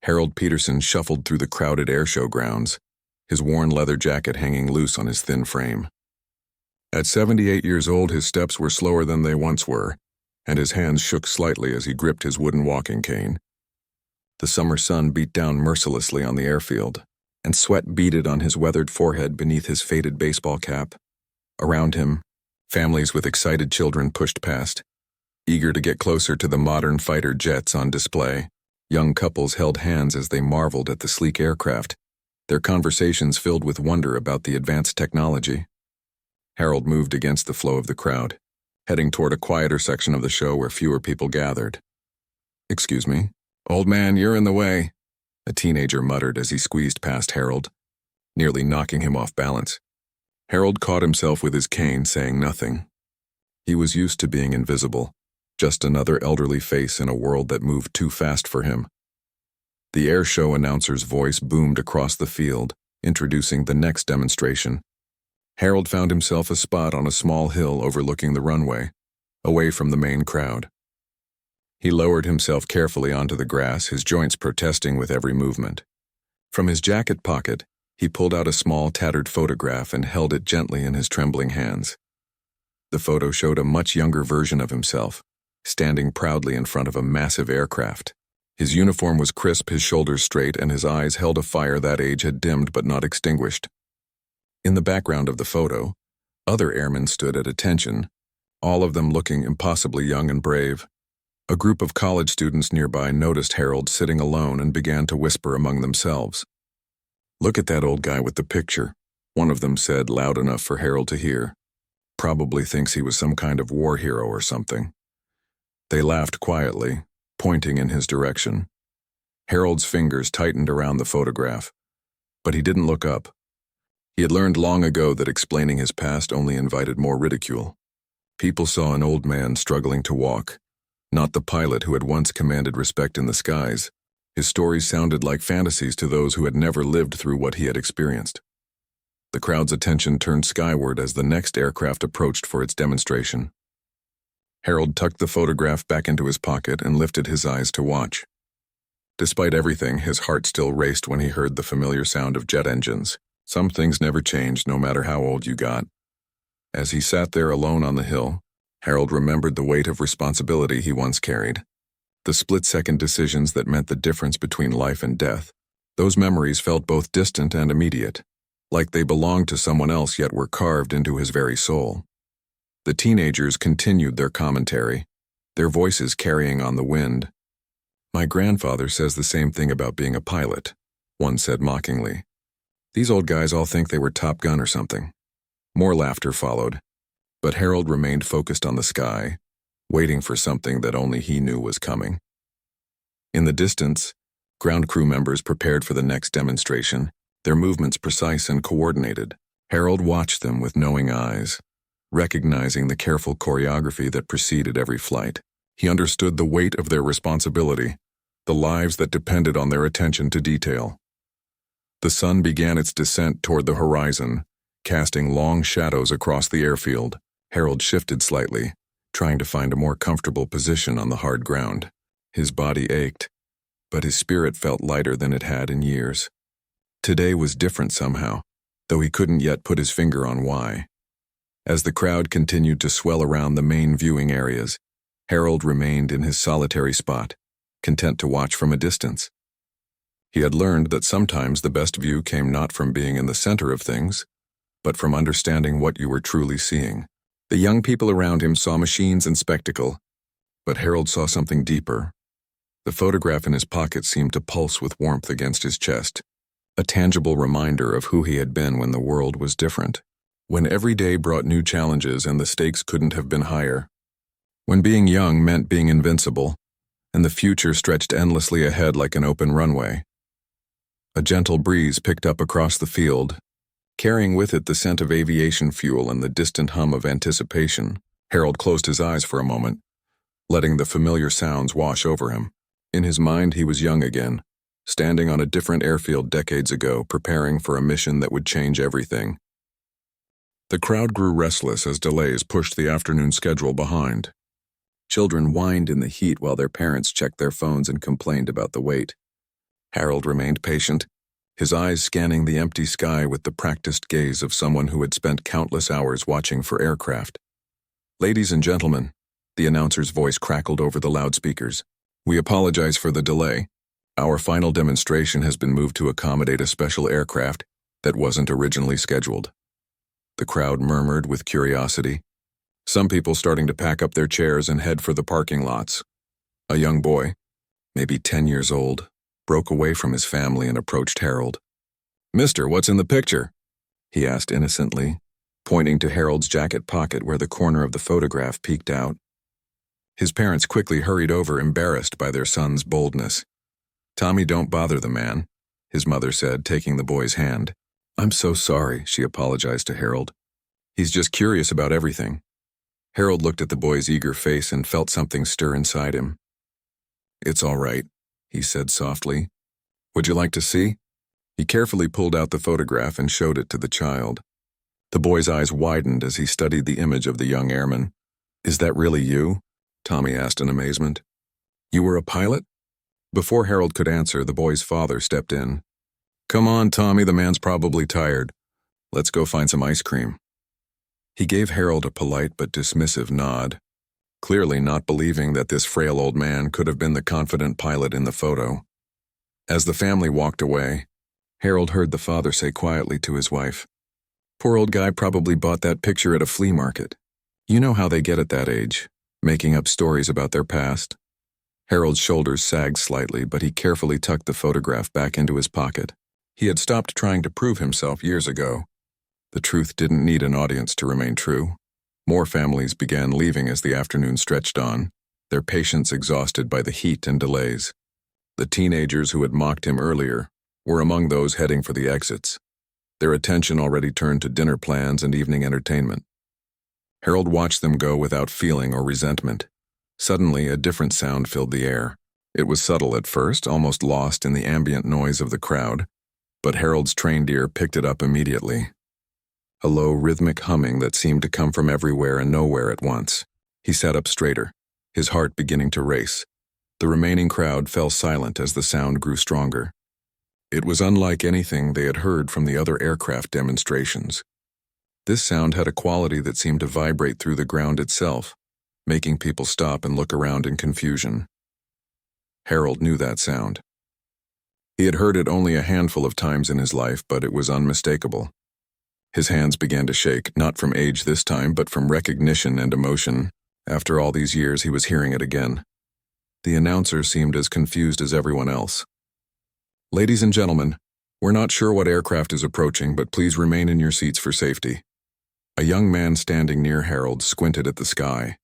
Harold Peterson shuffled through the crowded airshow grounds, his worn leather jacket hanging loose on his thin frame. At 78 years old, his steps were slower than they once were, and his hands shook slightly as he gripped his wooden walking cane. The summer sun beat down mercilessly on the airfield, and sweat beaded on his weathered forehead beneath his faded baseball cap. Around him, families with excited children pushed past, eager to get closer to the modern fighter jets on display. Young couples held hands as they marveled at the sleek aircraft, their conversations filled with wonder about the advanced technology. Harold moved against the flow of the crowd, heading toward a quieter section of the show where fewer people gathered. "Excuse me, old man, you're in the way," a teenager muttered as he squeezed past Harold, nearly knocking him off balance. Harold caught himself with his cane, saying nothing. He was used to being invisible, just another elderly face in a world that moved too fast for him. The air show announcer's voice boomed across the field, introducing the next demonstration. Harold found himself a spot on a small hill overlooking the runway, away from the main crowd. He lowered himself carefully onto the grass, his joints protesting with every movement. From his jacket pocket, he pulled out a small, tattered photograph and held it gently in his trembling hands. The photo showed a much younger version of himself, standing proudly in front of a massive aircraft. His uniform was crisp, his shoulders straight, and his eyes held a fire that age had dimmed but not extinguished. In the background of the photo, other airmen stood at attention, all of them looking impossibly young and brave. A group of college students nearby noticed Harold sitting alone and began to whisper among themselves. "Look at that old guy with the picture," one of them said loud enough for Harold to hear. "Probably thinks he was some kind of war hero or something." They laughed quietly, pointing in his direction. Harold's fingers tightened around the photograph, but he didn't look up. He had learned long ago that explaining his past only invited more ridicule. People saw an old man struggling to walk, not the pilot who had once commanded respect in the skies. His stories sounded like fantasies to those who had never lived through what he had experienced. The crowd's attention turned skyward as the next aircraft approached for its demonstration. Harold tucked the photograph back into his pocket and lifted his eyes to watch. Despite everything, his heart still raced when he heard the familiar sound of jet engines. Some things never changed, no matter how old you got. As he sat there alone on the hill, Harold remembered the weight of responsibility he once carried. The split-second decisions that meant the difference between life and death. Those memories felt both distant and immediate, like they belonged to someone else yet were carved into his very soul. The teenagers continued their commentary, their voices carrying on the wind. "My grandfather says the same thing about being a pilot," one said mockingly. "These old guys all think they were Top Gun or something." More laughter followed, but Harold remained focused on the sky, waiting for something that only he knew was coming. In the distance, ground crew members prepared for the next demonstration, their movements precise and coordinated. Harold watched them with knowing eyes, recognizing the careful choreography that preceded every flight. He understood the weight of their responsibility, the lives that depended on their attention to detail. The sun began its descent toward the horizon, casting long shadows across the airfield. Harold shifted slightly, trying to find a more comfortable position on the hard ground. His body ached, but his spirit felt lighter than it had in years. Today was different somehow, though he couldn't yet put his finger on why. As the crowd continued to swell around the main viewing areas, Harold remained in his solitary spot, content to watch from a distance. He had learned that sometimes the best view came not from being in the center of things, but from understanding what you were truly seeing. The young people around him saw machines and spectacle, but Harold saw something deeper. The photograph in his pocket seemed to pulse with warmth against his chest, a tangible reminder of who he had been when the world was different, when every day brought new challenges and the stakes couldn't have been higher, when being young meant being invincible, and the future stretched endlessly ahead like an open runway. A gentle breeze picked up across the field, carrying with it the scent of aviation fuel and the distant hum of anticipation. Harold closed his eyes for a moment, letting the familiar sounds wash over him. In his mind, he was young again, standing on a different airfield decades ago, preparing for a mission that would change everything. The crowd grew restless as delays pushed the afternoon schedule behind. Children whined in the heat while their parents checked their phones and complained about the wait. Harold remained patient, his eyes scanning the empty sky with the practiced gaze of someone who had spent countless hours watching for aircraft. "Ladies and gentlemen," the announcer's voice crackled over the loudspeakers, "we apologize for the delay. Our final demonstration has been moved to accommodate a special aircraft that wasn't originally scheduled." The crowd murmured with curiosity, some people starting to pack up their chairs and head for the parking lots. A young boy, maybe 10 years old, broke away from his family and approached Harold. "Mister, what's in the picture?" he asked innocently, pointing to Harold's jacket pocket where the corner of the photograph peeked out. His parents quickly hurried over, embarrassed by their son's boldness. "Tommy, don't bother the man," his mother said, taking the boy's hand. "I'm so sorry," she apologized to Harold. "He's just curious about everything." Harold looked at the boy's eager face and felt something stir inside him. "It's all right," he said softly. "Would you like to see?" He carefully pulled out the photograph and showed it to the child. The boy's eyes widened as he studied the image of the young airman. "Is that really you?" Tommy asked in amazement. "You were a pilot?" Before Harold could answer, the boy's father stepped in. "Come on, Tommy, the man's probably tired. Let's go find some ice cream." He gave Harold a polite but dismissive nod, clearly not believing that this frail old man could have been the confident pilot in the photo. As the family walked away, Harold heard the father say quietly to his wife, "Poor old guy probably bought that picture at a flea market. You know how they get at that age, making up stories about their past." Harold's shoulders sagged slightly, but he carefully tucked the photograph back into his pocket. He had stopped trying to prove himself years ago. The truth didn't need an audience to remain true. More families began leaving as the afternoon stretched on, their patience exhausted by the heat and delays. The teenagers who had mocked him earlier were among those heading for the exits, their attention already turned to dinner plans and evening entertainment. Harold watched them go without feeling or resentment. Suddenly, a different sound filled the air. It was subtle at first, almost lost in the ambient noise of the crowd, but Harold's trained ear picked it up immediately. A low, rhythmic humming that seemed to come from everywhere and nowhere at once. He sat up straighter, his heart beginning to race. The remaining crowd fell silent as the sound grew stronger. It was unlike anything they had heard from the other aircraft demonstrations. This sound had a quality that seemed to vibrate through the ground itself, making people stop and look around in confusion. Harold knew that sound. He had heard it only a handful of times in his life, but it was unmistakable. His hands began to shake, not from age this time, but from recognition and emotion. After all these years, he was hearing it again. The announcer seemed as confused as everyone else. "Ladies and gentlemen, we're not sure what aircraft is approaching, but please remain in your seats for safety." A young man standing near Harold squinted at the sky.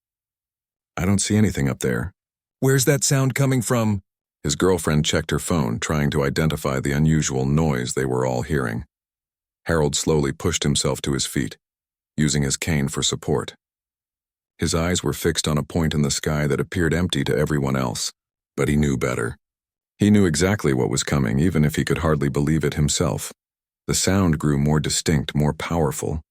"I don't see anything up there." "Where's that sound coming from?" His girlfriend checked her phone, trying to identify the unusual noise they were all hearing. Harold slowly pushed himself to his feet, using his cane for support. His eyes were fixed on a point in the sky that appeared empty to everyone else, but he knew better. He knew exactly what was coming, even if he could hardly believe it himself. The sound grew more distinct, more powerful.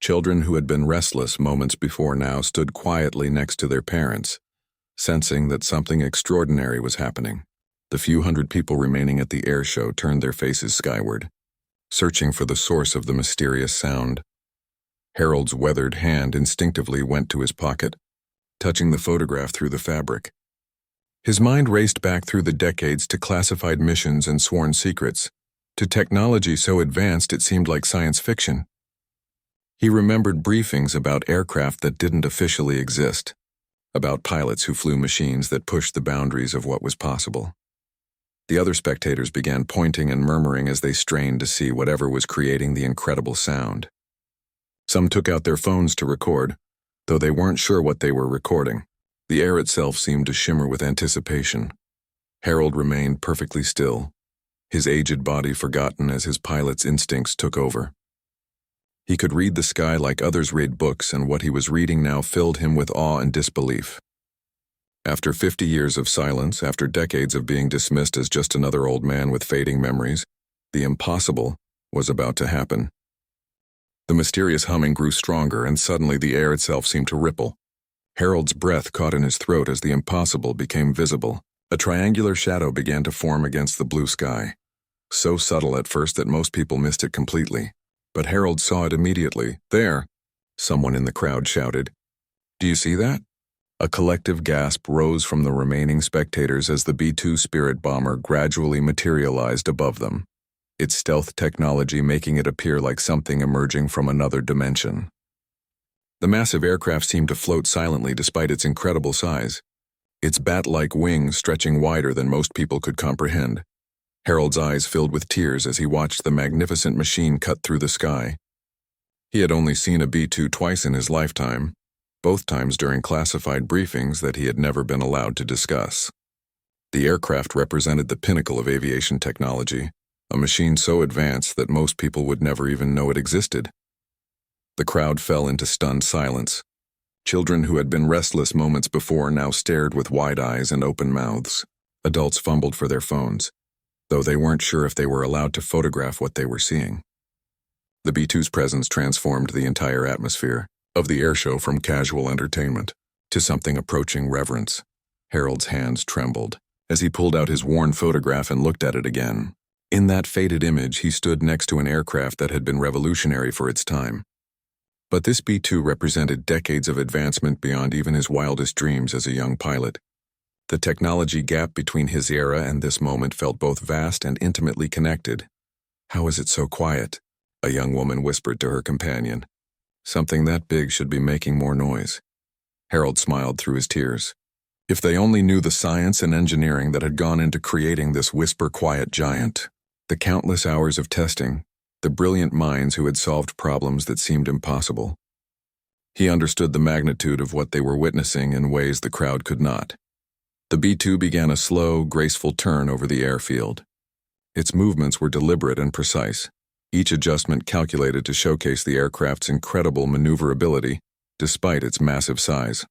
Children who had been restless moments before now stood quietly next to their parents, sensing that something extraordinary was happening. The few hundred people remaining at the air show turned their faces skyward, searching for the source of the mysterious sound. Harold's weathered hand instinctively went to his pocket, touching the photograph through the fabric. His mind raced back through the decades to classified missions and sworn secrets, to technology so advanced it seemed like science fiction. He remembered briefings about aircraft that didn't officially exist, about pilots who flew machines that pushed the boundaries of what was possible. The other spectators began pointing and murmuring as they strained to see whatever was creating the incredible sound. Some took out their phones to record, though they weren't sure what they were recording. The air itself seemed to shimmer with anticipation. Harold remained perfectly still, his aged body forgotten as his pilot's instincts took over. He could read the sky like others read books, and what he was reading now filled him with awe and disbelief. After 50 years of silence, after decades of being dismissed as just another old man with fading memories, the impossible was about to happen. The mysterious humming grew stronger, and suddenly the air itself seemed to ripple. Harold's breath caught in his throat as the impossible became visible. A triangular shadow began to form against the blue sky, so subtle at first that most people missed it completely. But Harold saw it immediately. "There!" someone in the crowd shouted. "Do you see that?" A collective gasp rose from the remaining spectators as the B-2 Spirit bomber gradually materialized above them, its stealth technology making it appear like something emerging from another dimension. The massive aircraft seemed to float silently despite its incredible size, its bat-like wings stretching wider than most people could comprehend. Harold's eyes filled with tears as he watched the magnificent machine cut through the sky. He had only seen a B-2 twice in his lifetime, both times during classified briefings that he had never been allowed to discuss. The aircraft represented the pinnacle of aviation technology, a machine so advanced that most people would never even know it existed. The crowd fell into stunned silence. Children who had been restless moments before now stared with wide eyes and open mouths. Adults fumbled for their phones, though they weren't sure if they were allowed to photograph what they were seeing. The B-2's presence transformed the entire atmosphere of the airshow from casual entertainment to something approaching reverence. Harold's hands trembled as he pulled out his worn photograph and looked at it again. In that faded image, he stood next to an aircraft that had been revolutionary for its time. But this B-2 represented decades of advancement beyond even his wildest dreams as a young pilot. The technology gap between his era and this moment felt both vast and intimately connected. "How is it so quiet?" a young woman whispered to her companion. "Something that big should be making more noise." Harold smiled through his tears. If they only knew the science and engineering that had gone into creating this whisper-quiet giant. The countless hours of testing, the brilliant minds who had solved problems that seemed impossible. He understood the magnitude of what they were witnessing in ways the crowd could not. The B-2 began a slow, graceful turn over the airfield. Its movements were deliberate and precise, each adjustment calculated to showcase the aircraft's incredible maneuverability despite its massive size.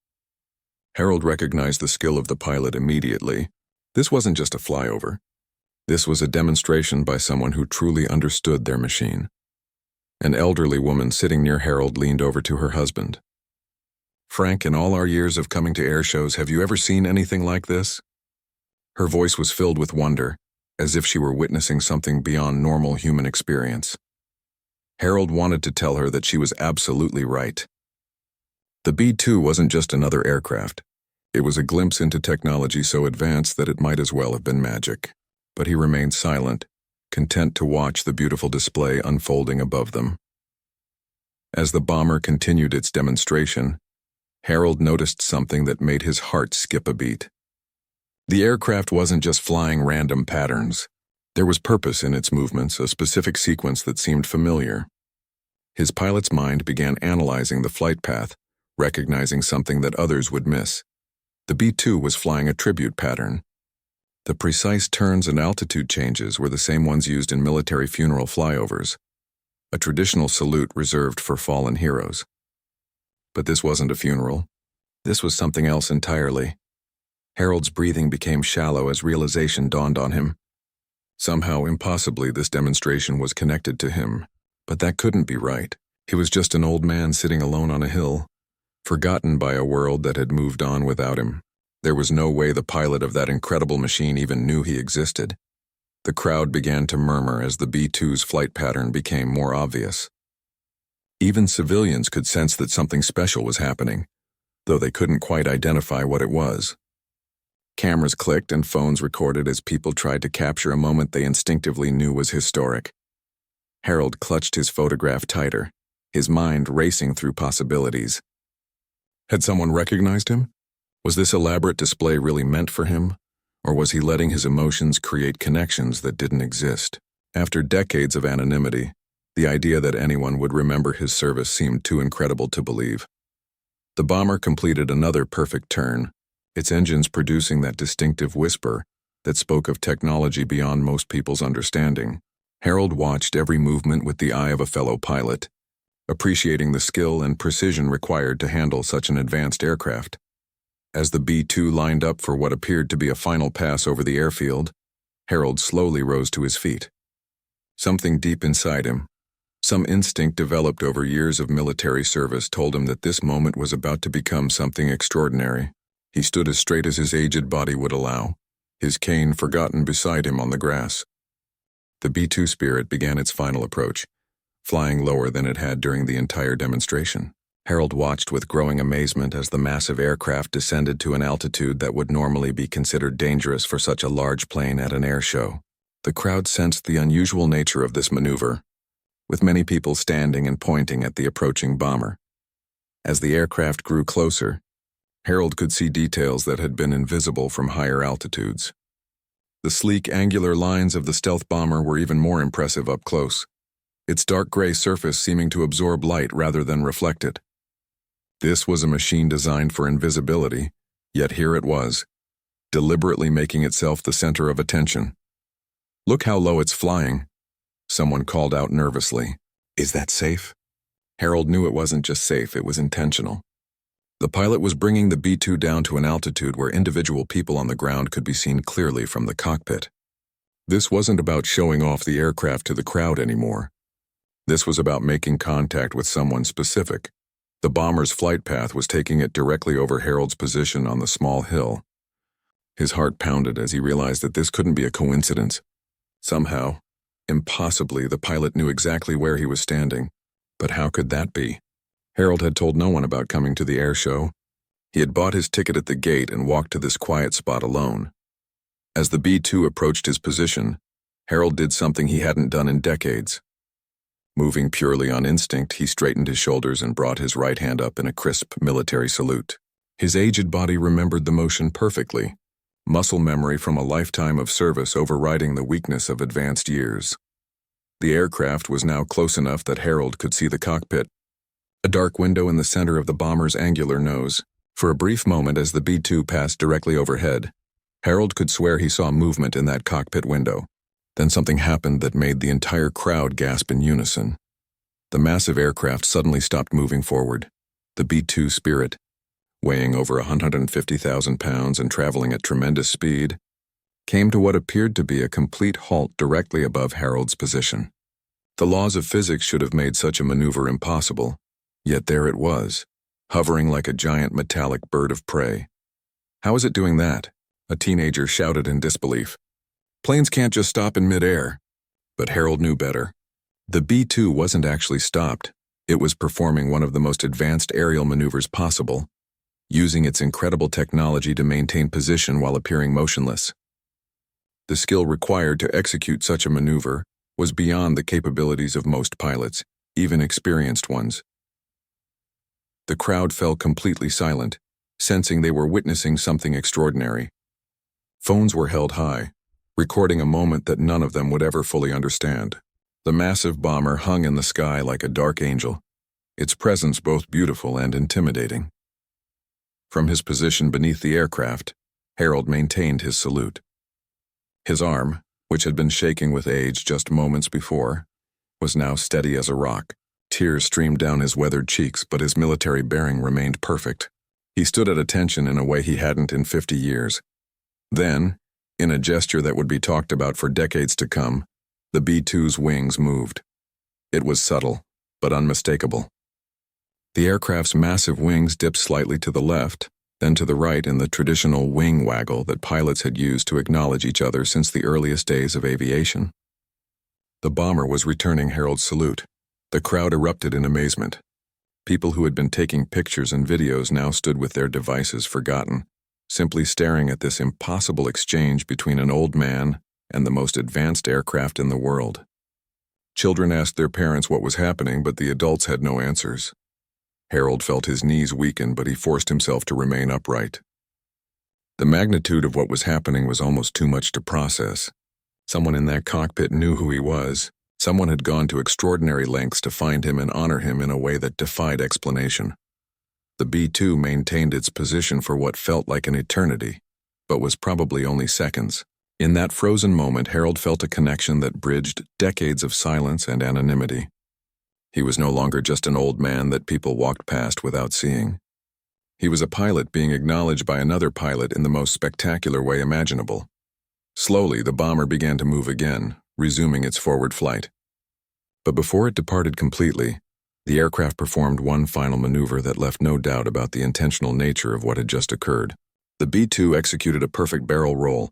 Harold recognized the skill of the pilot immediately. This wasn't just a flyover. This was a demonstration by someone who truly understood their machine. An elderly woman sitting near Harold leaned over to her husband. "Frank, in all our years of coming to air shows, have you ever seen anything like this?" Her voice was filled with wonder, as if she were witnessing something beyond normal human experience. Harold wanted to tell her that she was absolutely right. The B-2 wasn't just another aircraft. It was a glimpse into technology so advanced that it might as well have been magic. But he remained silent, content to watch the beautiful display unfolding above them. As the bomber continued its demonstration, Harold noticed something that made his heart skip a beat. The aircraft wasn't just flying random patterns. There was purpose in its movements, a specific sequence that seemed familiar. His pilot's mind began analyzing the flight path, recognizing something that others would miss. The B-2 was flying a tribute pattern. The precise turns and altitude changes were the same ones used in military funeral flyovers, a traditional salute reserved for fallen heroes. But this wasn't a funeral. This was something else entirely. Harold's breathing became shallow as realization dawned on him. Somehow, impossibly, this demonstration was connected to him, but that couldn't be right. He was just an old man sitting alone on a hill, forgotten by a world that had moved on without him. There was no way the pilot of that incredible machine even knew he existed. The crowd began to murmur as the B-2's flight pattern became more obvious. Even civilians could sense that something special was happening, though they couldn't quite identify what it was. Cameras clicked and phones recorded as people tried to capture a moment they instinctively knew was historic. Harold clutched his photograph tighter, his mind racing through possibilities. Had someone recognized him? Was this elaborate display really meant for him, or was he letting his emotions create connections that didn't exist? After decades of anonymity, the idea that anyone would remember his service seemed too incredible to believe. The bomber completed another perfect turn, its engines producing that distinctive whisper that spoke of technology beyond most people's understanding. Harold watched every movement with the eye of a fellow pilot, appreciating the skill and precision required to handle such an advanced aircraft. As the B-2 lined up for what appeared to be a final pass over the airfield, Harold slowly rose to his feet. Something deep inside him, some instinct developed over years of military service, told him that this moment was about to become something extraordinary. He stood as straight as his aged body would allow, his cane forgotten beside him on the grass. The B-2 Spirit began its final approach, flying lower than it had during the entire demonstration. Harold watched with growing amazement as the massive aircraft descended to an altitude that would normally be considered dangerous for such a large plane at an air show. The crowd sensed the unusual nature of this maneuver, with many people standing and pointing at the approaching bomber. As the aircraft grew closer, Harold could see details that had been invisible from higher altitudes. The sleek, angular lines of the stealth bomber were even more impressive up close, its dark gray surface seeming to absorb light rather than reflect it. This was a machine designed for invisibility, yet here it was, deliberately making itself the center of attention. "Look how low it's flying," someone called out nervously. "Is that safe?" Harold knew it wasn't just safe, it was intentional. The pilot was bringing the B-2 down to an altitude where individual people on the ground could be seen clearly from the cockpit. This wasn't about showing off the aircraft to the crowd anymore. This was about making contact with someone specific. The bomber's flight path was taking it directly over Harold's position on the small hill. His heart pounded as he realized that this couldn't be a coincidence. Somehow, impossibly, the pilot knew exactly where he was standing. But how could that be? Harold had told no one about coming to the air show. He had bought his ticket at the gate and walked to this quiet spot alone. As the B-2 approached his position, Harold did something he hadn't done in decades. Moving purely on instinct, he straightened his shoulders and brought his right hand up in a crisp military salute. His aged body remembered the motion perfectly, muscle memory from a lifetime of service overriding the weakness of advanced years. The aircraft was now close enough that Harold could see the cockpit, a dark window in the center of the bomber's angular nose. For a brief moment as the B-2 passed directly overhead, Harold could swear he saw movement in that cockpit window. Then something happened that made the entire crowd gasp in unison. The massive aircraft suddenly stopped moving forward. The B-2 Spirit, weighing over 150,000 pounds and traveling at tremendous speed, came to what appeared to be a complete halt directly above Harold's position. The laws of physics should have made such a maneuver impossible, yet there it was, hovering like a giant metallic bird of prey. "How is it doing that?" a teenager shouted in disbelief. "Planes can't just stop in midair." But Harold knew better. The B-2 wasn't actually stopped. It was performing one of the most advanced aerial maneuvers possible, using its incredible technology to maintain position while appearing motionless. The skill required to execute such a maneuver was beyond the capabilities of most pilots, even experienced ones. The crowd fell completely silent, sensing they were witnessing something extraordinary. Phones were held high, recording a moment that none of them would ever fully understand. The massive bomber hung in the sky like a dark angel, its presence both beautiful and intimidating. From his position beneath the aircraft, Harold maintained his salute. His arm, which had been shaking with age just moments before, was now steady as a rock. Tears streamed down his weathered cheeks, but his military bearing remained perfect. He stood at attention in a way he hadn't in 50 years. Then, in a gesture that would be talked about for decades to come, the B-2's wings moved. It was subtle, but unmistakable. The aircraft's massive wings dipped slightly to the left, then to the right in the traditional wing waggle that pilots had used to acknowledge each other since the earliest days of aviation. The bomber was returning Harold's salute. The crowd erupted in amazement. People who had been taking pictures and videos now stood with their devices forgotten, simply staring at this impossible exchange between an old man and the most advanced aircraft in the world. Children asked their parents what was happening, but the adults had no answers. Harold felt his knees weaken, but he forced himself to remain upright. The magnitude of what was happening was almost too much to process. Someone in that cockpit knew who he was. Someone had gone to extraordinary lengths to find him and honor him in a way that defied explanation. The B-2 maintained its position for what felt like an eternity, but was probably only seconds. In that frozen moment, Harold felt a connection that bridged decades of silence and anonymity. He was no longer just an old man that people walked past without seeing. He was a pilot being acknowledged by another pilot in the most spectacular way imaginable. Slowly, the bomber began to move again, resuming its forward flight. But before it departed completely, the aircraft performed one final maneuver that left no doubt about the intentional nature of what had just occurred. The B-2 executed a perfect barrel roll,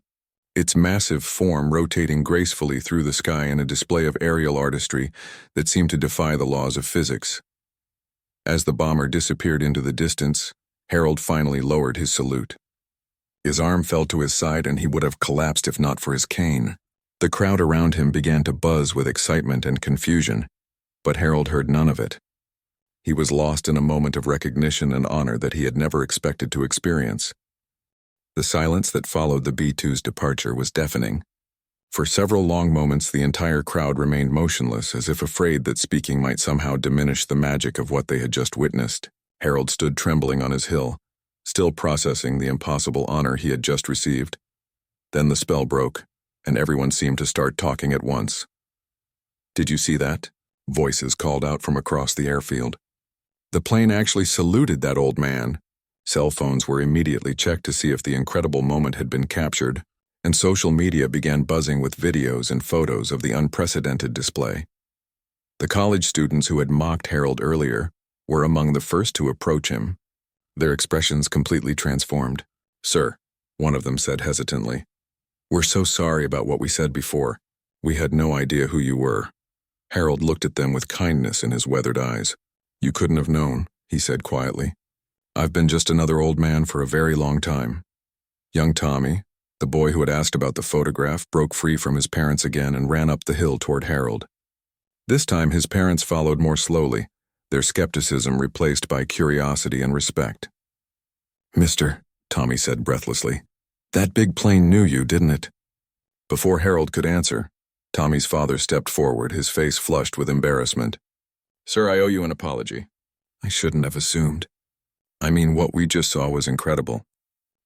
its massive form rotating gracefully through the sky in a display of aerial artistry that seemed to defy the laws of physics. As the bomber disappeared into the distance, Harold finally lowered his salute. His arm fell to his side and he would have collapsed if not for his cane. The crowd around him began to buzz with excitement and confusion, but Harold heard none of it. He was lost in a moment of recognition and honor that he had never expected to experience. The silence that followed the B-2's departure was deafening. For several long moments, the entire crowd remained motionless, as if afraid that speaking might somehow diminish the magic of what they had just witnessed. Harold stood trembling on his hill, still processing the impossible honor he had just received. Then the spell broke, and everyone seemed to start talking at once. "Did you see that?" Voices called out from across the airfield. "The plane actually saluted that old man." Cell phones were immediately checked to see if the incredible moment had been captured, and social media began buzzing with videos and photos of the unprecedented display. The college students who had mocked Harold earlier were among the first to approach him. Their expressions completely transformed. "Sir," one of them said hesitantly, "we're so sorry about what we said before. We had no idea who you were." Harold looked at them with kindness in his weathered eyes. "You couldn't have known," he said quietly. "I've been just another old man for a very long time." Young Tommy, the boy who had asked about the photograph, broke free from his parents again and ran up the hill toward Harold. This time his parents followed more slowly, their skepticism replaced by curiosity and respect. "Mister," Tommy said breathlessly, "that big plane knew you, didn't it?" Before Harold could answer, Tommy's father stepped forward, his face flushed with embarrassment. "Sir, I owe you an apology. I shouldn't have assumed. I mean, what we just saw was incredible.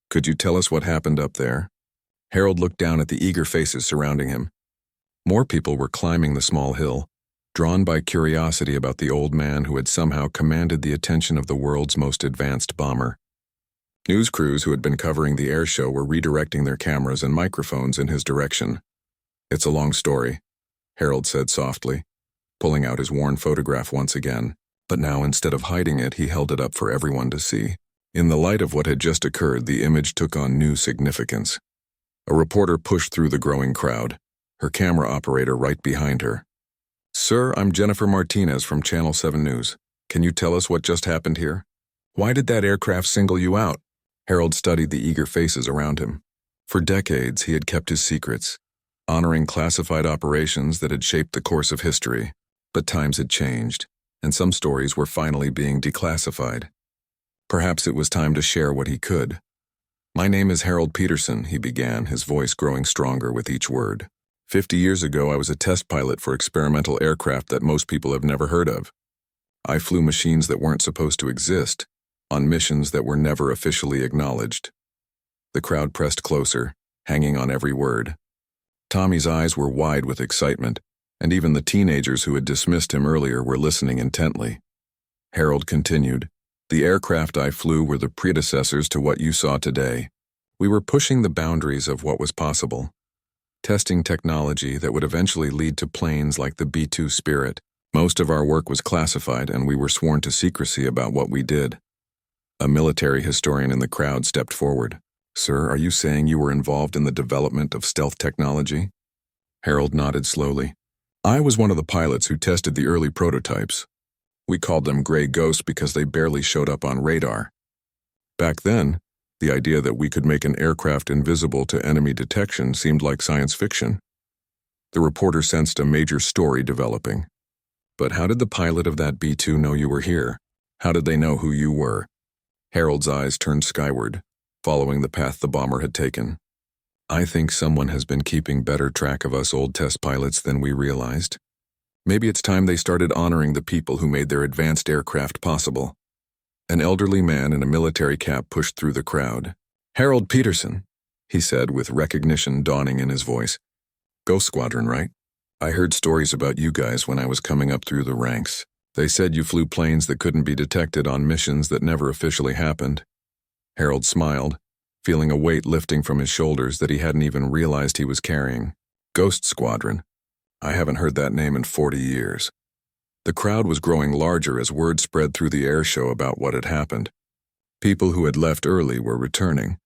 Could you tell us what happened up there?" Harold looked down at the eager faces surrounding him. More people were climbing the small hill, drawn by curiosity about the old man who had somehow commanded the attention of the world's most advanced bomber. News crews who had been covering the air show were redirecting their cameras and microphones in his direction. "It's a long story," Harold said softly, pulling out his worn photograph once again, but now instead of hiding it, he held it up for everyone to see. In the light of what had just occurred, the image took on new significance. A reporter pushed through the growing crowd, her camera operator right behind her. "Sir, I'm Jennifer Martinez from Channel 7 News. Can you tell us what just happened here? Why did that aircraft single you out?" Harold studied the eager faces around him. For decades, he had kept his secrets, honoring classified operations that had shaped the course of history. But times had changed, and some stories were finally being declassified. Perhaps it was time to share what he could. "My name is Harold Peterson," he began, his voice growing stronger with each word. 50 years ago, I was a test pilot for experimental aircraft that most people have never heard of. I flew machines that weren't supposed to exist, on missions that were never officially acknowledged." The crowd pressed closer, hanging on every word. Tommy's eyes were wide with excitement, and even the teenagers who had dismissed him earlier were listening intently. Harold continued, "The aircraft I flew were the predecessors to what you saw today. We were pushing the boundaries of what was possible, testing technology that would eventually lead to planes like the B-2 Spirit. Most of our work was classified, and we were sworn to secrecy about what we did." A military historian in the crowd stepped forward. "Sir, are you saying you were involved in the development of stealth technology?" Harold nodded slowly. "I was one of the pilots who tested the early prototypes. We called them gray ghosts because they barely showed up on radar. Back then, the idea that we could make an aircraft invisible to enemy detection seemed like science fiction." The reporter sensed a major story developing. "But how did the pilot of that B-2 know you were here? How did they know who you were?" Harold's eyes turned skyward, following the path the bomber had taken. "I think someone has been keeping better track of us old test pilots than we realized. Maybe it's time they started honoring the people who made their advanced aircraft possible." An elderly man in a military cap pushed through the crowd. "Harold Peterson," he said with recognition dawning in his voice. "Ghost Squadron, right? I heard stories about you guys when I was coming up through the ranks. They said you flew planes that couldn't be detected on missions that never officially happened." Harold smiled, feeling a weight lifting from his shoulders that he hadn't even realized he was carrying. "Ghost Squadron. I haven't heard that name in 40 years. The crowd was growing larger as word spread through the air show about what had happened. People who had left early were returning,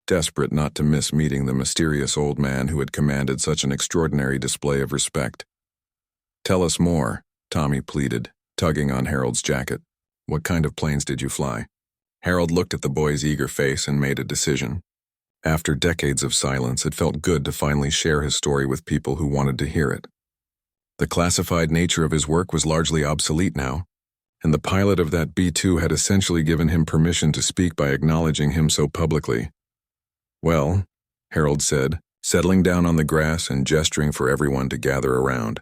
desperate not to miss meeting the mysterious old man who had commanded such an extraordinary display of respect. "Tell us more," Tommy pleaded, tugging on Harold's jacket. "What kind of planes did you fly?" Harold looked at the boy's eager face and made a decision. After decades of silence, it felt good to finally share his story with people who wanted to hear it. The classified nature of his work was largely obsolete now, and the pilot of that B-2 had essentially given him permission to speak by acknowledging him so publicly. "Well," Harold said, settling down on the grass and gesturing for everyone to gather around.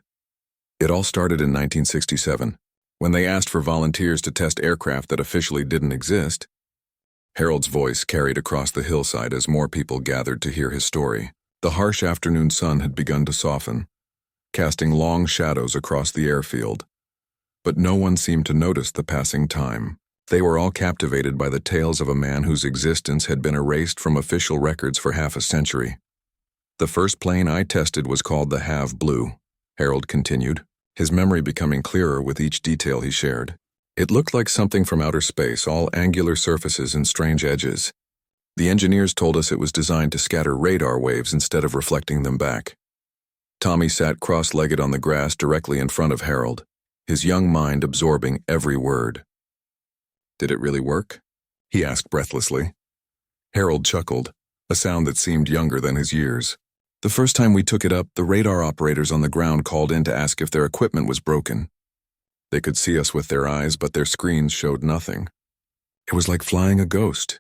"It all started in 1967, when they asked for volunteers to test aircraft that officially didn't exist." Harold's voice carried across the hillside as more people gathered to hear his story. The harsh afternoon sun had begun to soften, casting long shadows across the airfield. But no one seemed to notice the passing time. They were all captivated by the tales of a man whose existence had been erased from official records for half a century. "The first plane I tested was called the Have Blue," Harold continued, his memory becoming clearer with each detail he shared. "It looked like something from outer space, all angular surfaces and strange edges. The engineers told us it was designed to scatter radar waves instead of reflecting them back." Tommy sat cross-legged on the grass directly in front of Harold, his young mind absorbing every word. "Did it really work?" he asked breathlessly. Harold chuckled, a sound that seemed younger than his years. "The first time we took it up, the radar operators on the ground called in to ask if their equipment was broken. They could see us with their eyes, but their screens showed nothing. It was like flying a ghost."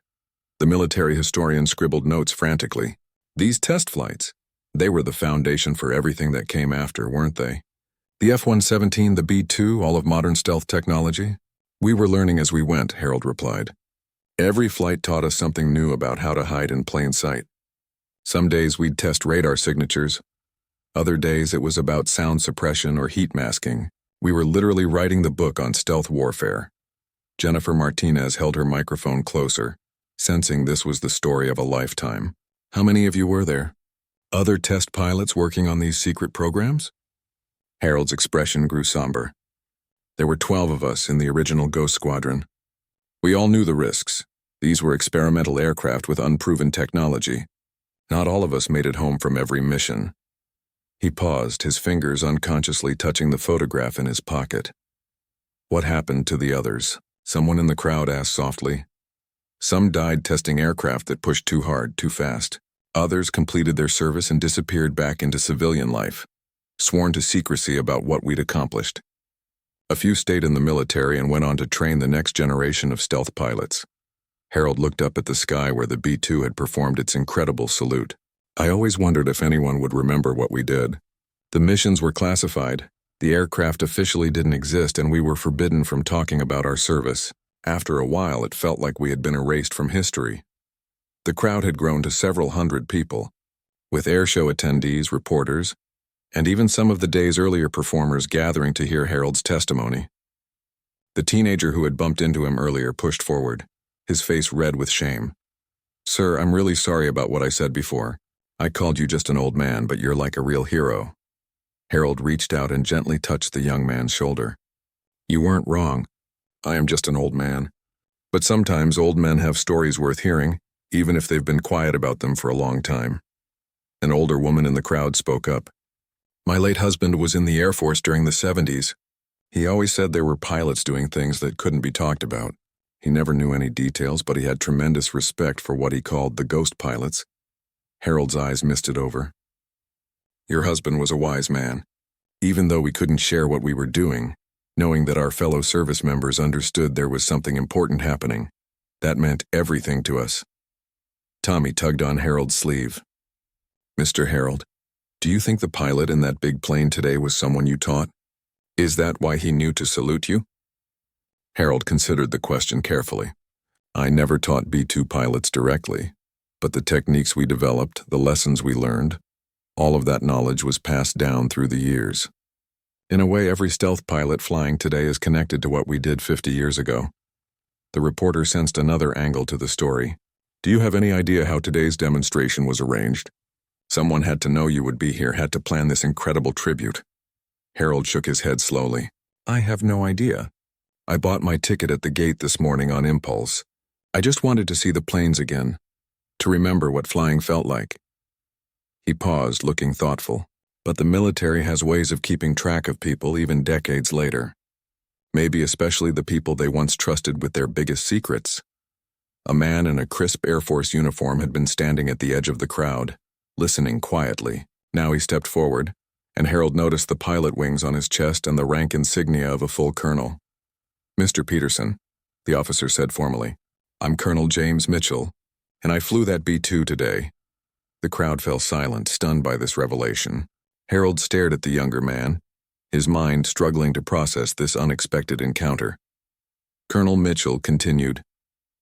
The military historian scribbled notes frantically. "These test flights, they were the foundation for everything that came after, weren't they? The F-117, the B-2, all of modern stealth technology?" "We were learning as we went," Harold replied. "Every flight taught us something new about how to hide in plain sight. Some days we'd test radar signatures. Other days it was about sound suppression or heat masking. We were literally writing the book on stealth warfare." Jennifer Martinez held her microphone closer, sensing this was the story of a lifetime. "How many of you were there? Other test pilots working on these secret programs?" Harold's expression grew somber. "There were 12 of us in the original Ghost Squadron. We all knew the risks. These were experimental aircraft with unproven technology. Not all of us made it home from every mission." He paused, his fingers unconsciously touching the photograph in his pocket. "What happened to the others?" someone in the crowd asked softly. "Some died testing aircraft that pushed too hard, too fast. Others completed their service and disappeared back into civilian life, sworn to secrecy about what we'd accomplished. A few stayed in the military and went on to train the next generation of stealth pilots." Harold looked up at the sky where the B-2 had performed its incredible salute. "I always wondered if anyone would remember what we did. The missions were classified, the aircraft officially didn't exist, and we were forbidden from talking about our service. After a while, it felt like we had been erased from history." The crowd had grown to several hundred people, with airshow attendees, reporters, and even some of the day's earlier performers gathering to hear Harold's testimony. The teenager who had bumped into him earlier pushed forward, his face red with shame. "Sir, I'm really sorry about what I said before. I called you just an old man, but you're like a real hero." Harold reached out and gently touched the young man's shoulder. "You weren't wrong. I am just an old man. But sometimes old men have stories worth hearing, even if they've been quiet about them for a long time." An older woman in the crowd spoke up. "My late husband was in the Air Force during the 70s. He always said there were pilots doing things that couldn't be talked about. He never knew any details, but he had tremendous respect for what he called the ghost pilots." Harold's eyes misted over. "Your husband was a wise man. Even though we couldn't share what we were doing, knowing that our fellow service members understood there was something important happening, that meant everything to us." Tommy tugged on Harold's sleeve. "Mr. Harold, do you think the pilot in that big plane today was someone you taught? Is that why he knew to salute you?" Harold considered the question carefully. "I never taught B-2 pilots directly, but the techniques we developed, the lessons we learned, all of that knowledge was passed down through the years. In a way, every stealth pilot flying today is connected to what we did 50 years ago." The reporter sensed another angle to the story. "Do you have any idea how today's demonstration was arranged? Someone had to know you would be here, had to plan this incredible tribute." Harold shook his head slowly. "I have no idea. I bought my ticket at the gate this morning on impulse. I just wanted to see the planes again. to remember what flying felt like. He paused, looking thoughtful. But the military has ways of keeping track of people even decades later. Maybe especially the people they once trusted with their biggest secrets. A man in a crisp Air Force uniform had been standing at the edge of the crowd, listening quietly. Now he stepped forward, and Harold noticed the pilot wings on his chest and the rank insignia of a full colonel. "Mr. Peterson," the officer said formally, "I'm Colonel James Mitchell, and I flew that B-2 today." The crowd fell silent, stunned by this revelation. Harold stared at the younger man, his mind struggling to process this unexpected encounter. Colonel Mitchell continued,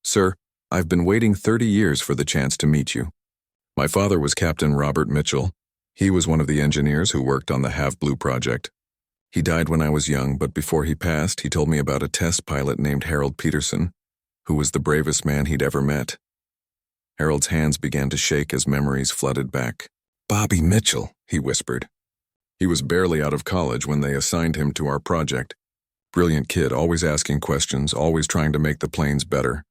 "Sir, I've been waiting 30 years for the chance to meet you. My father was Captain Robert Mitchell. He was one of the engineers who worked on the Half Blue project. He died when I was young, but before he passed, he told me about a test pilot named Harold Peterson, who was the bravest man he'd ever met." Harold's hands began to shake as memories flooded back. "Bobby Mitchell," he whispered. "He was barely out of college when they assigned him to our project. Brilliant kid, always asking questions, always trying to make the planes better."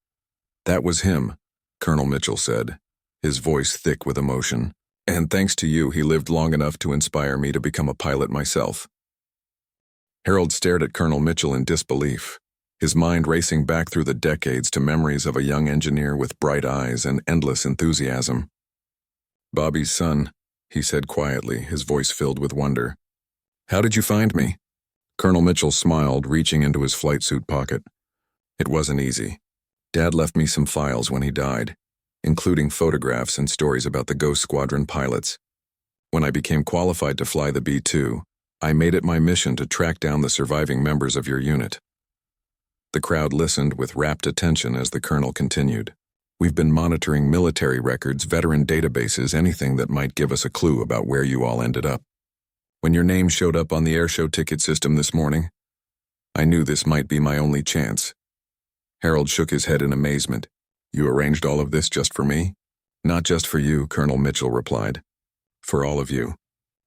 "That was him," Colonel Mitchell said, his voice thick with emotion. "And thanks to you, he lived long enough to inspire me to become a pilot myself." Harold stared at Colonel Mitchell in disbelief, his mind racing back through the decades to memories of a young engineer with bright eyes and endless enthusiasm. "Bobby's son," he said quietly, his voice filled with wonder. "How did you find me?" Colonel Mitchell smiled, reaching into his flight suit pocket. "It wasn't easy. Dad left me some files when he died, including photographs and stories about the Ghost Squadron pilots. When I became qualified to fly the B-2, I made it my mission to track down the surviving members of your unit." The crowd listened with rapt attention as the colonel continued. "We've been monitoring military records, veteran databases, anything that might give us a clue about where you all ended up. When your name showed up on the airshow ticket system this morning, I knew this might be my only chance." Harold shook his head in amazement. "You arranged all of this just for me?" "Not just for you," Colonel Mitchell replied. "For all of you.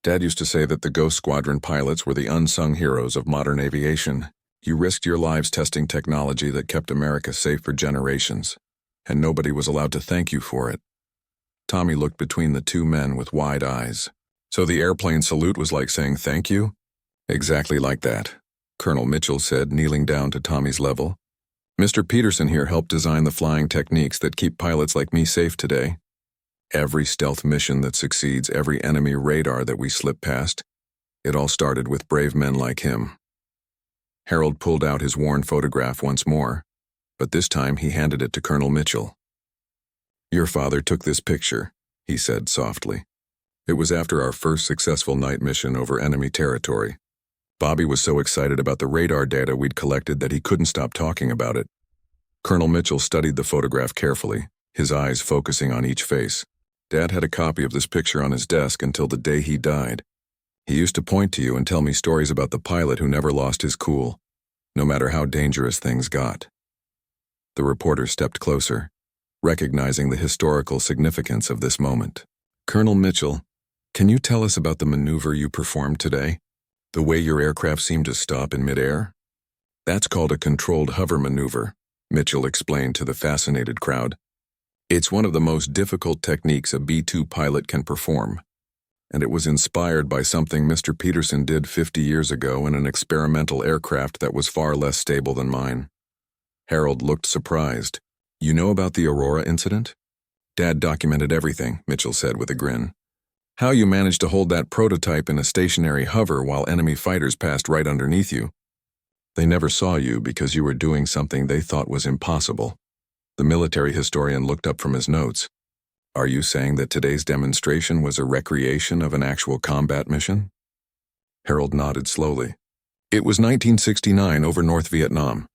Dad used to say that the Ghost Squadron pilots were the unsung heroes of modern aviation. You risked your lives testing technology that kept America safe for generations, and nobody was allowed to thank you for it." Tommy looked between the two men with wide eyes. "So the airplane salute was like saying thank you?" "Exactly like that," Colonel Mitchell said, kneeling down to Tommy's level. "Mr. Peterson here helped design the flying techniques that keep pilots like me safe today. Every stealth mission that succeeds, every enemy radar that we slip past, it all started with brave men like him." Harold pulled out his worn photograph once more, but this time he handed it to Colonel Mitchell. "Your father took this picture," he said softly. "It was after our first successful night mission over enemy territory. Bobby was so excited about the radar data we'd collected that he couldn't stop talking about it." Colonel Mitchell studied the photograph carefully, his eyes focusing on each face. "Dad had a copy of this picture on his desk until the day he died. He used to point to you and tell me stories about the pilot who never lost his cool, no matter how dangerous things got." The reporter stepped closer, recognizing the historical significance of this moment. "Colonel Mitchell, can you tell us about the maneuver you performed today? The way your aircraft seemed to stop in midair?" "That's called a controlled hover maneuver," Mitchell explained to the fascinated crowd. "It's one of the most difficult techniques a B-2 pilot can perform, and it was inspired by something Mr. Peterson did 50 years ago in an experimental aircraft that was far less stable than mine." Harold looked surprised. "You know about the Aurora incident?" "Dad documented everything," Mitchell said with a grin. "How you managed to hold that prototype in a stationary hover while enemy fighters passed right underneath you. They never saw you because you were doing something they thought was impossible." The military historian looked up from his notes. "Are you saying that today's demonstration was a recreation of an actual combat mission?" Harold nodded slowly. "It was 1969 over North Vietnam.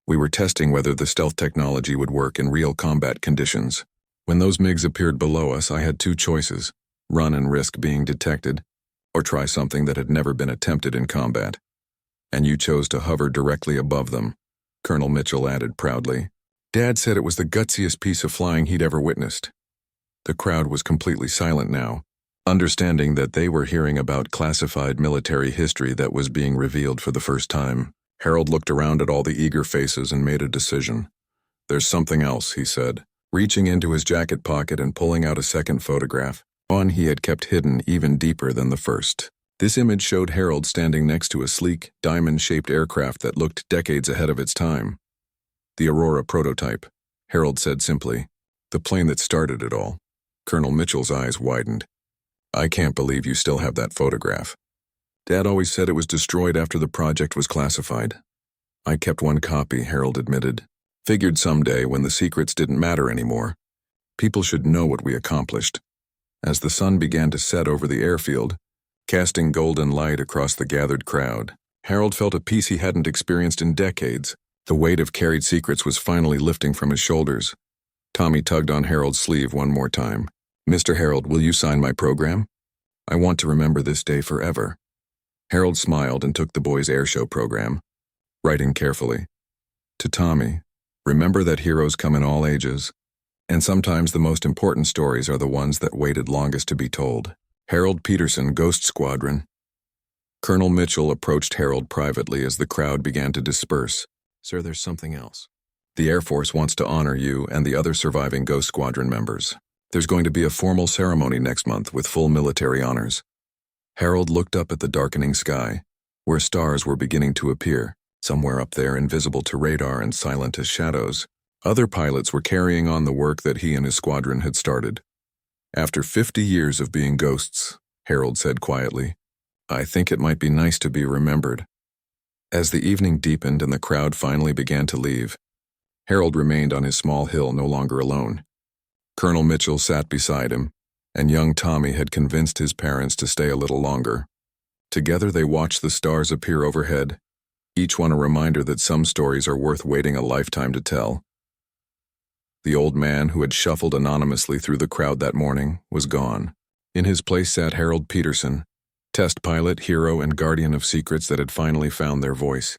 We were testing whether the stealth technology would work in real combat conditions. When those MiGs appeared below us, I had two choices: run and risk being detected, or try something that had never been attempted in combat. And you chose to hover directly above them," Colonel Mitchell added proudly. "Dad said it was the gutsiest piece of flying he'd ever witnessed." The crowd was completely silent now, understanding that they were hearing about classified military history that was being revealed for the first time. Harold looked around at all the eager faces and made a decision. "There's something else," he said, reaching into his jacket pocket and pulling out a second photograph, one he had kept hidden even deeper than the first. This image showed Harold standing next to a sleek, diamond-shaped aircraft that looked decades ahead of its time. The Aurora prototype, Harold said simply. The plane that started it all. Colonel Mitchell's eyes widened. I can't believe you still have that photograph. Dad always said it was destroyed after the project was classified. I kept one copy, Harold admitted. Figured someday, when the secrets didn't matter anymore, people should know what we accomplished. As the sun began to set over the airfield, casting golden light across the gathered crowd, Harold felt a peace he hadn't experienced in decades. The weight of carried secrets was finally lifting from his shoulders. Tommy tugged on Harold's sleeve one more time. Mr. Harold, will you sign my program? I want to remember this day forever. Harold smiled and took the boy's airshow program, writing carefully. To Tommy, remember that heroes come in all ages, and sometimes the most important stories are the ones that waited longest to be told. Harold Peterson, Ghost Squadron. Colonel Mitchell approached Harold privately as the crowd began to disperse. Sir, there's something else. The Air Force wants to honor you and the other surviving Ghost Squadron members. There's going to be a formal ceremony next month with full military honors. Harold looked up at the darkening sky, where stars were beginning to appear. Somewhere up there, invisible to radar and silent as shadows, other pilots were carrying on the work that he and his squadron had started. After 50 years of being ghosts, Harold said quietly, I think it might be nice to be remembered. As the evening deepened and the crowd finally began to leave, Harold remained on his small hill no longer alone. Colonel Mitchell sat beside him, and young Tommy had convinced his parents to stay a little longer. Together they watched the stars appear overhead, each one a reminder that some stories are worth waiting a lifetime to tell. The old man who had shuffled anonymously through the crowd that morning was gone. In his place sat Harold Peterson, test pilot, hero, and guardian of secrets that had finally found their voice.